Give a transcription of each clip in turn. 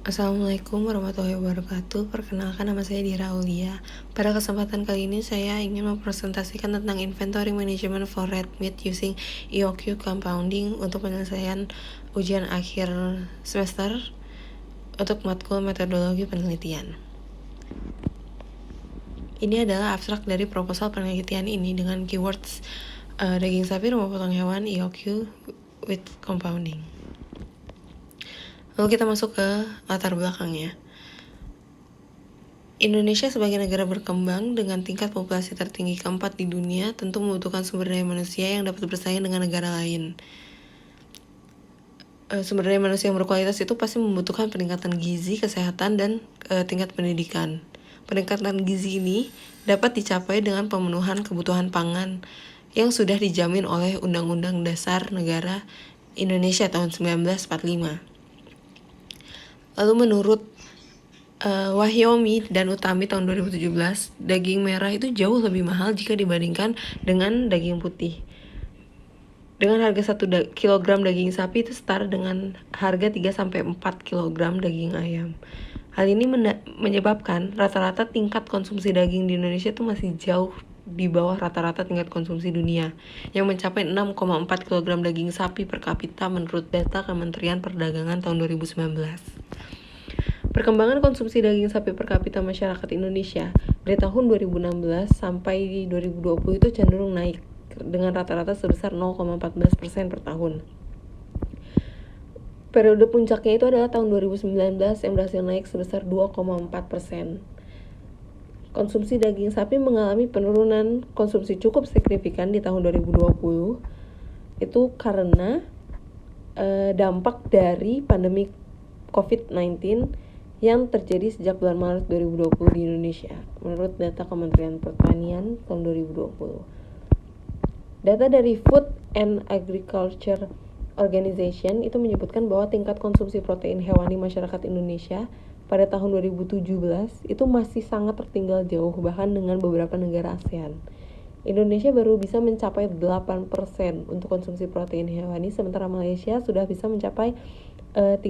Assalamualaikum warahmatullahi wabarakatuh. Perkenalkan, nama saya Dira Aulia. Pada kesempatan kali ini saya ingin mempresentasikan tentang Inventory Management for Red Meat using EOQ Compounding untuk penyelesaian ujian akhir semester untuk matkul metodologi penelitian. Ini adalah abstrak dari proposal penelitian ini dengan keywords daging sapi, rumah potong hewan, EOQ with compounding. Lalu kita masuk ke latar belakangnya. Indonesia sebagai negara berkembang dengan tingkat populasi tertinggi keempat di dunia tentu membutuhkan sumber daya manusia yang dapat bersaing dengan negara lain. Sumber daya manusia yang berkualitas itu pasti membutuhkan peningkatan gizi, kesehatan, dan tingkat pendidikan. Peningkatan gizi ini dapat dicapai dengan pemenuhan kebutuhan pangan yang sudah dijamin oleh Undang-Undang Dasar Negara Indonesia tahun 1945. Lalu menurut Wahyomi dan Utami tahun 2017, daging merah itu jauh lebih mahal jika dibandingkan dengan daging putih. Dengan harga 1 kilogram daging sapi itu setara dengan harga 3-4 kilogram daging ayam. Hal ini menyebabkan rata-rata tingkat konsumsi daging di Indonesia itu masih jauh di bawah rata-rata tingkat konsumsi dunia yang mencapai 6,4 kg daging sapi per kapita menurut data Kementerian Perdagangan tahun 2019. Perkembangan konsumsi daging sapi per kapita masyarakat Indonesia dari tahun 2016 sampai di 2020 itu cenderung naik dengan rata-rata sebesar 0,14% per tahun. Periode puncaknya itu adalah tahun 2019 yang berhasil naik sebesar 2,4%. Konsumsi daging sapi mengalami penurunan konsumsi cukup signifikan di tahun 2020 itu karena dampak dari pandemi COVID-19 yang terjadi sejak bulan Maret 2020 di Indonesia, menurut data Kementerian Pertanian tahun 2020. Data dari Food and Agriculture Organization itu menyebutkan bahwa tingkat konsumsi protein hewani masyarakat Indonesia pada tahun 2017 itu masih sangat tertinggal jauh bahkan dengan beberapa negara ASEAN. Indonesia baru bisa mencapai 8% untuk konsumsi protein hewani, sementara Malaysia sudah bisa mencapai 30%.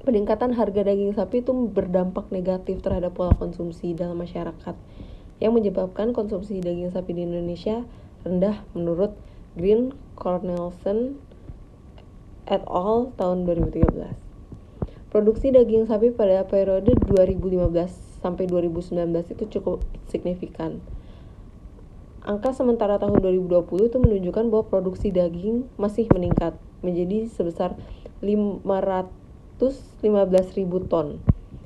Peningkatan harga daging sapi itu berdampak negatif terhadap pola konsumsi dalam masyarakat yang menyebabkan konsumsi daging sapi di Indonesia rendah menurut Green Cornelsen et al. Tahun 2013. Produksi daging sapi pada periode 2015 sampai 2019 itu cukup signifikan. Angka sementara tahun 2020 itu menunjukkan bahwa produksi daging masih meningkat menjadi sebesar 515.000 ton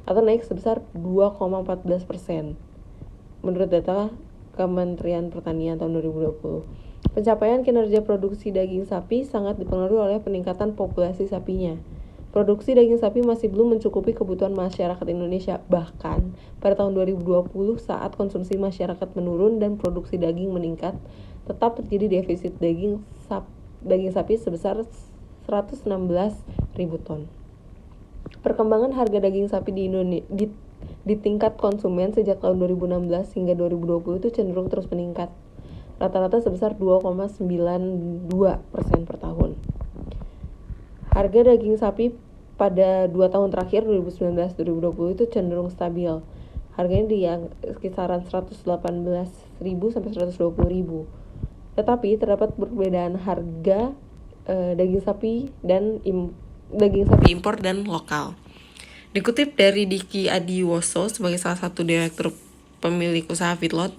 atau naik sebesar 2,14% menurut data Kementerian Pertanian tahun 2020. Pencapaian kinerja produksi daging sapi sangat dipengaruhi oleh peningkatan populasi sapinya. Produksi daging sapi masih belum mencukupi kebutuhan masyarakat Indonesia. Bahkan pada tahun 2020 saat konsumsi masyarakat menurun dan produksi daging meningkat, tetap terjadi defisit daging sapi sebesar 116.000 ton. Perkembangan harga daging sapi di Indonesia di tingkat konsumen sejak tahun 2016 hingga 2020 itu cenderung terus meningkat. Rata-rata sebesar 2,92% per tahun. Harga daging sapi pada 2 tahun terakhir 2019-2020 itu cenderung stabil. Harganya di kisaran 118.000 sampai 120.000. Tetapi terdapat perbedaan harga daging sapi impor dan lokal. Dikutip dari Diki Adiwoso sebagai salah satu direktur pemilik usaha feedlot,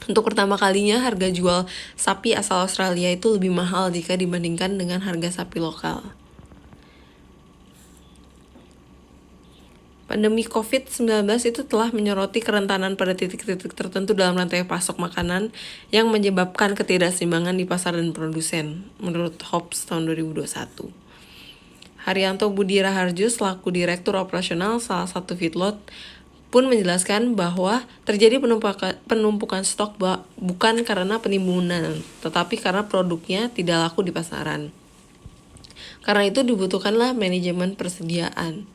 untuk pertama kalinya harga jual sapi asal Australia itu lebih mahal jika dibandingkan dengan harga sapi lokal. Pandemi COVID-19 itu telah menyoroti kerentanan pada titik-titik tertentu dalam rantai pasok makanan yang menyebabkan ketidakseimbangan di pasar dan produsen, menurut Hobbs tahun 2021. Haryanto Budi Raharjo selaku Direktur Operasional salah satu feedlot pun menjelaskan bahwa terjadi penumpukan stok bukan karena penimbunan, tetapi karena produknya tidak laku di pasaran. Karena itu dibutuhkanlah manajemen persediaan.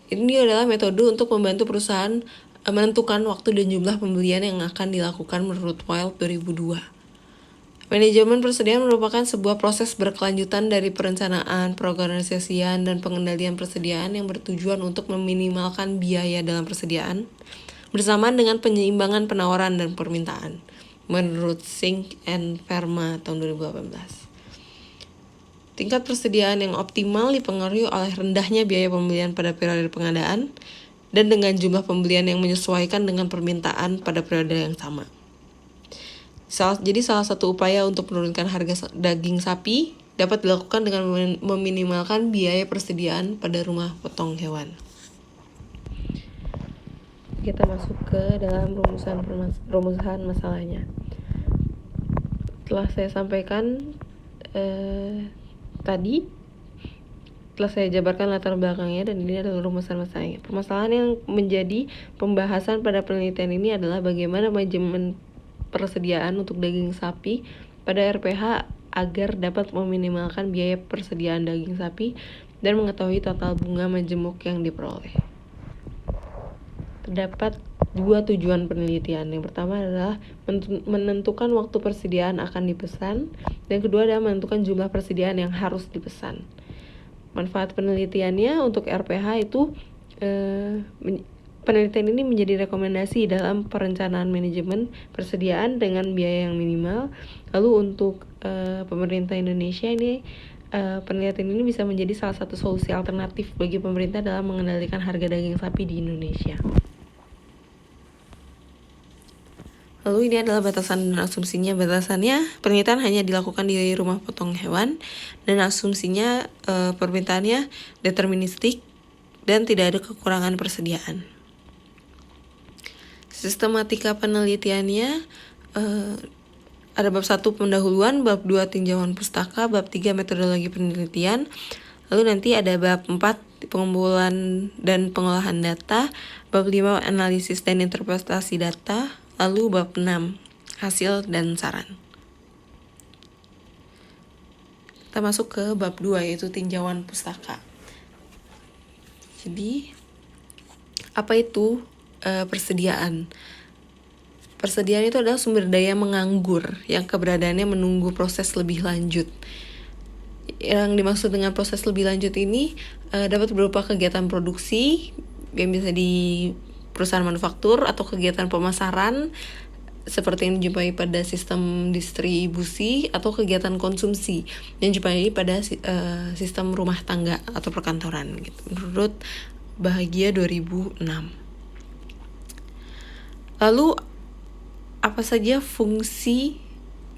Ini adalah metode untuk membantu perusahaan menentukan waktu dan jumlah pembelian yang akan dilakukan menurut Wild 2002. Manajemen persediaan merupakan sebuah proses berkelanjutan dari perencanaan, pengorganisasian, dan pengendalian persediaan yang bertujuan untuk meminimalkan biaya dalam persediaan bersamaan dengan penyeimbangan penawaran dan permintaan, menurut Sink and Verma tahun 2018. Tingkat persediaan yang optimal dipengaruhi oleh rendahnya biaya pembelian pada periode pengadaan dan dengan jumlah pembelian yang menyesuaikan dengan permintaan pada periode yang sama. Jadi salah satu upaya untuk menurunkan harga daging sapi dapat dilakukan dengan meminimalkan biaya persediaan pada rumah potong hewan. Kita masuk ke dalam rumusan masalahnya. Telah saya sampaikan tadi, telah saya jabarkan latar belakangnya dan ini adalah rumusan masalahnya. Permasalahan yang menjadi pembahasan pada penelitian ini adalah bagaimana manajemen persediaan untuk daging sapi pada RPH agar dapat meminimalkan biaya persediaan daging sapi dan mengetahui total bunga majemuk yang diperoleh. Terdapat dua tujuan penelitian. Yang pertama adalah menentukan waktu persediaan akan dipesan, dan kedua adalah menentukan jumlah persediaan yang harus dipesan. Manfaat penelitiannya untuk RPH itu penelitian ini menjadi rekomendasi dalam perencanaan manajemen persediaan dengan biaya yang minimal. Lalu untuk pemerintah Indonesia ini penelitian ini bisa menjadi salah satu solusi alternatif bagi pemerintah dalam mengendalikan harga daging sapi di Indonesia. Lalu ini adalah batasan dan asumsinya. Batasannya, penelitian hanya dilakukan di rumah potong hewan, dan asumsinya permintaannya deterministik dan tidak ada kekurangan persediaan. Sistematika penelitiannya ada bab 1 pendahuluan, bab 2 tinjauan pustaka, bab 3 metodologi penelitian, lalu nanti ada bab 4 pengumpulan dan pengolahan data, bab 5 analisis dan interpretasi data, lalu bab 6 hasil dan saran. Kita masuk ke bab 2 yaitu tinjauan pustaka. Jadi apa itu persediaan? Persediaan itu adalah sumber daya menganggur yang keberadaannya menunggu proses lebih lanjut. Yang dimaksud dengan proses lebih lanjut ini dapat berupa kegiatan produksi yang bisa di perusahaan manufaktur atau kegiatan pemasaran seperti yang dijumpai pada sistem distribusi atau kegiatan konsumsi yang dijumpai pada sistem rumah tangga atau perkantoran gitu, menurut Bahagia 2006. Lalu apa saja fungsi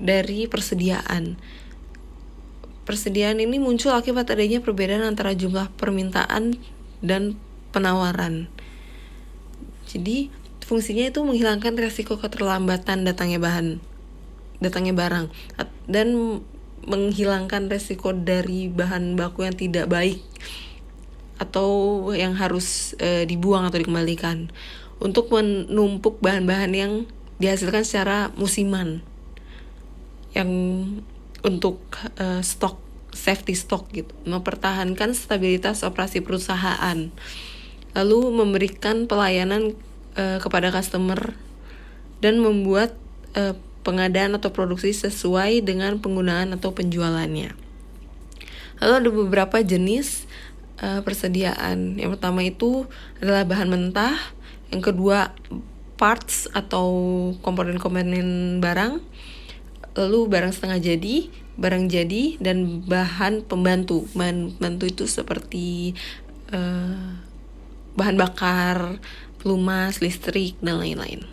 dari persediaan? Persediaan ini muncul akibat adanya perbedaan antara jumlah permintaan dan penawaran. Jadi fungsinya itu menghilangkan resiko keterlambatan datangnya barang dan menghilangkan resiko dari bahan baku yang tidak baik atau yang harus dibuang atau dikembalikan, untuk menumpuk bahan-bahan yang dihasilkan secara musiman yang untuk safety stock gitu, mempertahankan stabilitas operasi perusahaan, lalu memberikan pelayanan kepada customer dan membuat pengadaan atau produksi sesuai dengan penggunaan atau penjualannya. Lalu ada beberapa jenis persediaan. Yang pertama itu adalah bahan mentah, yang kedua parts atau komponen-komponen barang, lalu barang setengah jadi, barang jadi, dan bahan pembantu. Bahan pembantu itu seperti bahan bakar, pelumas, listrik, dan lain-lain.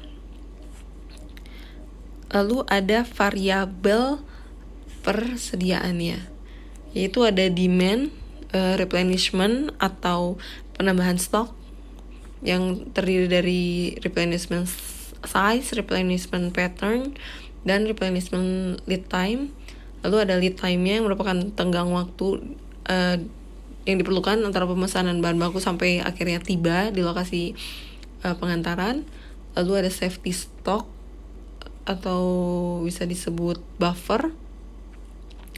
Lalu ada variabel persediaannya, yaitu ada demand, replenishment atau penambahan stok yang terdiri dari replenishment size, replenishment pattern, dan replenishment lead time. Lalu ada lead time-nya yang merupakan tenggang waktu yang diperlukan antara pemesanan bahan baku sampai akhirnya tiba di lokasi pengantaran. Lalu ada safety stock atau bisa disebut buffer,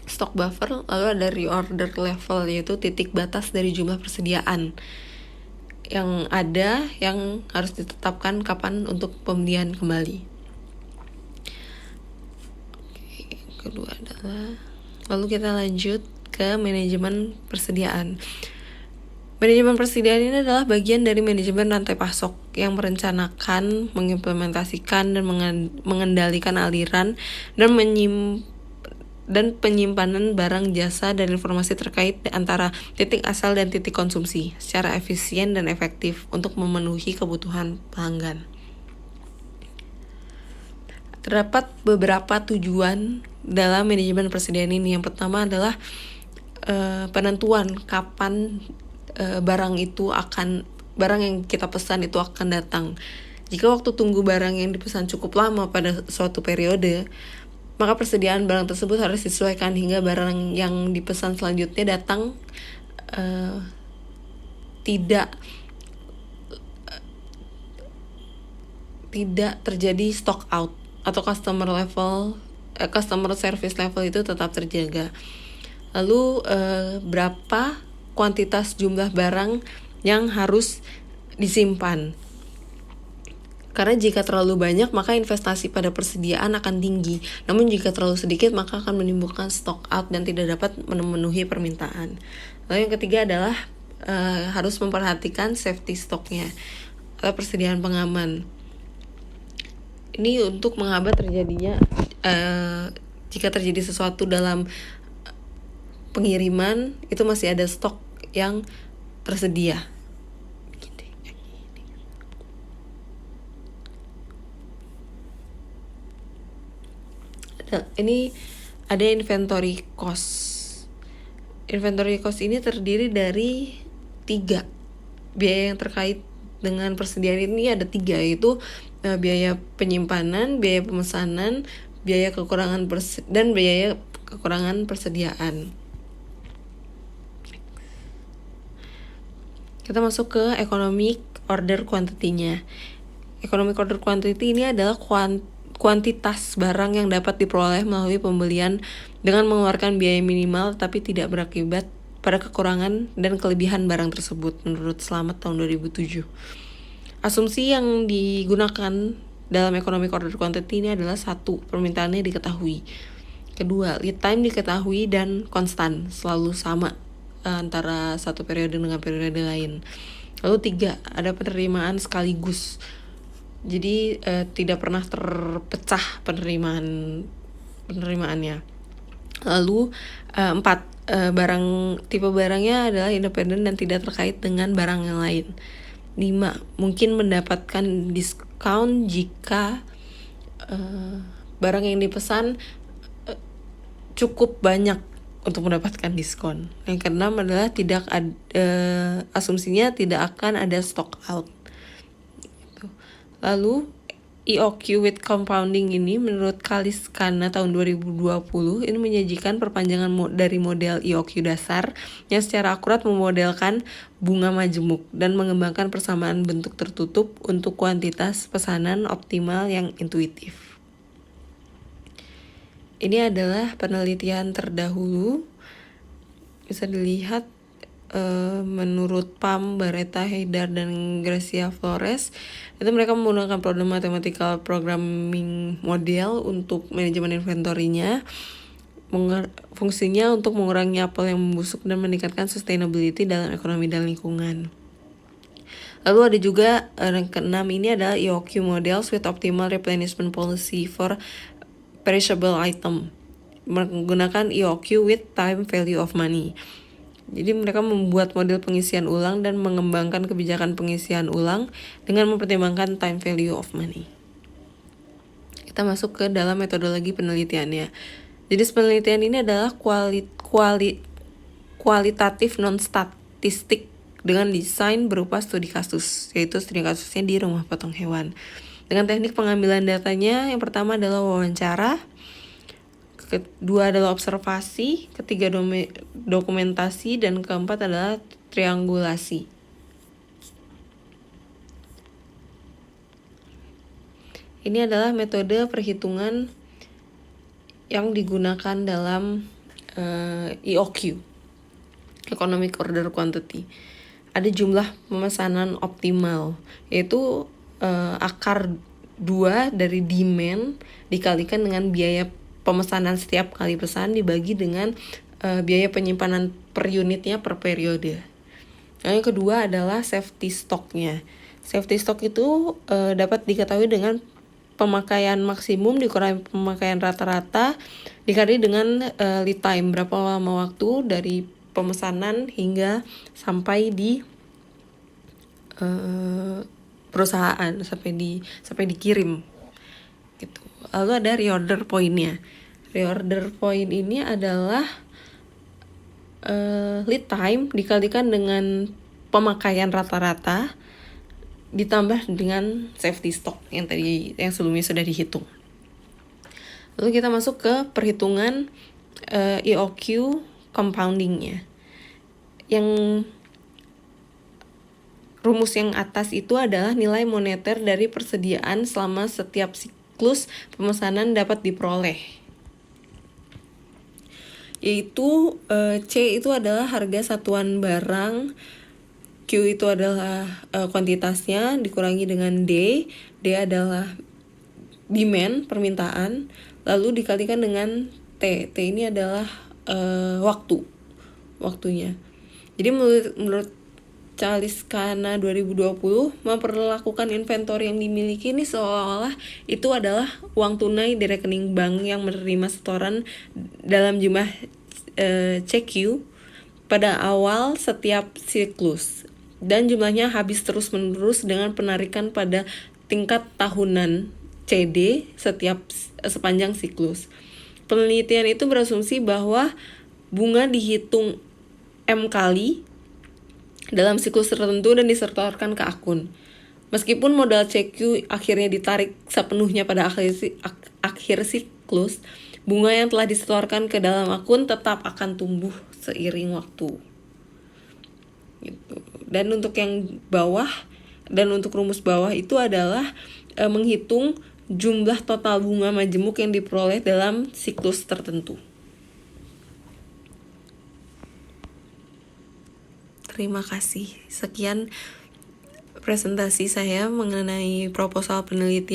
stock buffer. Lalu ada reorder level, yaitu titik batas dari jumlah persediaan yang ada yang harus ditetapkan kapan untuk pembelian kembali. kedua adalah, lalu kita lanjut ke manajemen persediaan. Manajemen persediaan ini adalah bagian dari manajemen rantai pasok yang merencanakan, mengimplementasikan, dan mengendalikan aliran dan penyimpanan barang, jasa, dan informasi terkait antara titik asal dan titik konsumsi secara efisien dan efektif untuk memenuhi kebutuhan pelanggan. Terdapat beberapa tujuan dalam manajemen persediaan ini. Yang pertama adalah penentuan kapan barang yang kita pesan itu akan datang. Jika waktu tunggu barang yang dipesan cukup lama pada suatu periode, maka persediaan barang tersebut harus disesuaikan hingga barang yang dipesan selanjutnya datang tidak terjadi stock out, atau customer service level itu tetap terjaga. Lalu berapa kuantitas jumlah barang yang harus disimpan. Karena jika terlalu banyak, maka investasi pada persediaan akan tinggi. Namun jika terlalu sedikit, maka akan menimbulkan stock out dan tidak dapat memenuhi permintaan. Lalu yang ketiga adalah harus memperhatikan safety stocknya atau persediaan pengaman. Ini untuk menghambat terjadinya jika terjadi sesuatu dalam pengiriman, itu masih ada stok yang tersedia. Ini ada inventory cost. Inventory cost ini terdiri dari 3 biaya yang terkait dengan persediaan. Ini ada 3, yaitu biaya penyimpanan, biaya pemesanan, biaya kekurangan dan biaya kekurangan persediaan. Kita masuk ke economic order quantity-nya. Economic order quantity ini adalah kuantitas barang yang dapat diperoleh melalui pembelian dengan mengeluarkan biaya minimal tapi tidak berakibat pada kekurangan dan kelebihan barang tersebut menurut Slamet tahun 2007. Asumsi yang digunakan dalam economic order quantity ini adalah 1. Permintaannya diketahui. 2. Lead time diketahui dan konstan, selalu sama antara satu periode dengan periode lain. Lalu 3. Ada penerimaan sekaligus. Jadi tidak pernah terpecah penerimaannya. Lalu 4. Tipe barangnya adalah independen dan tidak terkait dengan barang yang lain. 5. Mungkin mendapatkan diskon jika barang yang dipesan cukup banyak untuk mendapatkan diskon. Yang keenam adalah asumsinya tidak akan ada stock out. Lalu EOQ with compounding ini menurut Kaliskana tahun 2020 ini menyajikan perpanjangan dari model EOQ dasar yang secara akurat memodelkan bunga majemuk dan mengembangkan persamaan bentuk tertutup untuk kuantitas pesanan optimal yang intuitif. Ini adalah penelitian terdahulu, bisa dilihat menurut Pam, Bareta, Haidar, dan Gracia Flores. Itu mereka menggunakan problem mathematical programming model untuk manajemen inventory-nya. Fungsinya untuk mengurangi apel yang membusuk dan meningkatkan sustainability dalam ekonomi dan lingkungan. Lalu ada juga yang keenam, ini adalah EOQ models with optimal replenishment policy for perishable item, menggunakan EOQ with time value of money. Jadi mereka membuat model pengisian ulang dan mengembangkan kebijakan pengisian ulang dengan mempertimbangkan time value of money. Kita masuk ke dalam metodologi penelitiannya. Jadi penelitian ini adalah kualitatif non-statistik dengan desain berupa studi kasus, yaitu studi kasusnya di rumah potong hewan. Dengan teknik pengambilan datanya, yang pertama adalah wawancara, kedua adalah observasi, ketiga dokumentasi, dan keempat adalah triangulasi. Ini adalah metode perhitungan yang digunakan dalam EOQ, Economic Order Quantity. Ada jumlah pemesanan optimal, yaitu akar 2 dari demand dikalikan dengan biaya pemesanan setiap kali pesan dibagi dengan biaya penyimpanan per unitnya per periode. Yang kedua adalah safety stocknya. Safety stock itu dapat diketahui dengan pemakaian maksimum dikurangi pemakaian rata-rata dikali dengan lead time, berapa lama waktu dari pemesanan hingga sampai di perusahaan, sampai dikirim gitu. Lalu ada reorder point-nya. Reorder point ini adalah lead time dikalikan dengan pemakaian rata-rata ditambah dengan safety stock yang sebelumnya sudah dihitung. Lalu kita masuk ke perhitungan EOQ compoundingnya. Yang rumus yang atas itu adalah nilai moneter dari persediaan selama setiap siklus pemesanan dapat diperoleh. Yaitu C itu adalah harga satuan barang, Q itu adalah kuantitasnya dikurangi dengan D. D adalah demand, permintaan, lalu dikalikan dengan T. T ini adalah waktunya. Jadi menurut Caliskana 2020 memperlakukan inventory yang dimiliki ini seolah-olah itu adalah uang tunai di rekening bank yang menerima setoran dalam jumlah CQ pada awal setiap siklus, dan jumlahnya habis terus-menerus dengan penarikan pada tingkat tahunan CD sepanjang siklus. Penelitian itu berasumsi bahwa bunga dihitung M kali dalam siklus tertentu dan disetorkan ke akun. Meskipun modal CQ akhirnya ditarik sepenuhnya pada akhir siklus, bunga yang telah disetorkan ke dalam akun tetap akan tumbuh seiring waktu. Gitu. Dan untuk yang bawah dan untuk rumus bawah itu adalah menghitung jumlah total bunga majemuk yang diperoleh dalam siklus tertentu. Terima kasih. Sekian presentasi saya mengenai proposal penelitian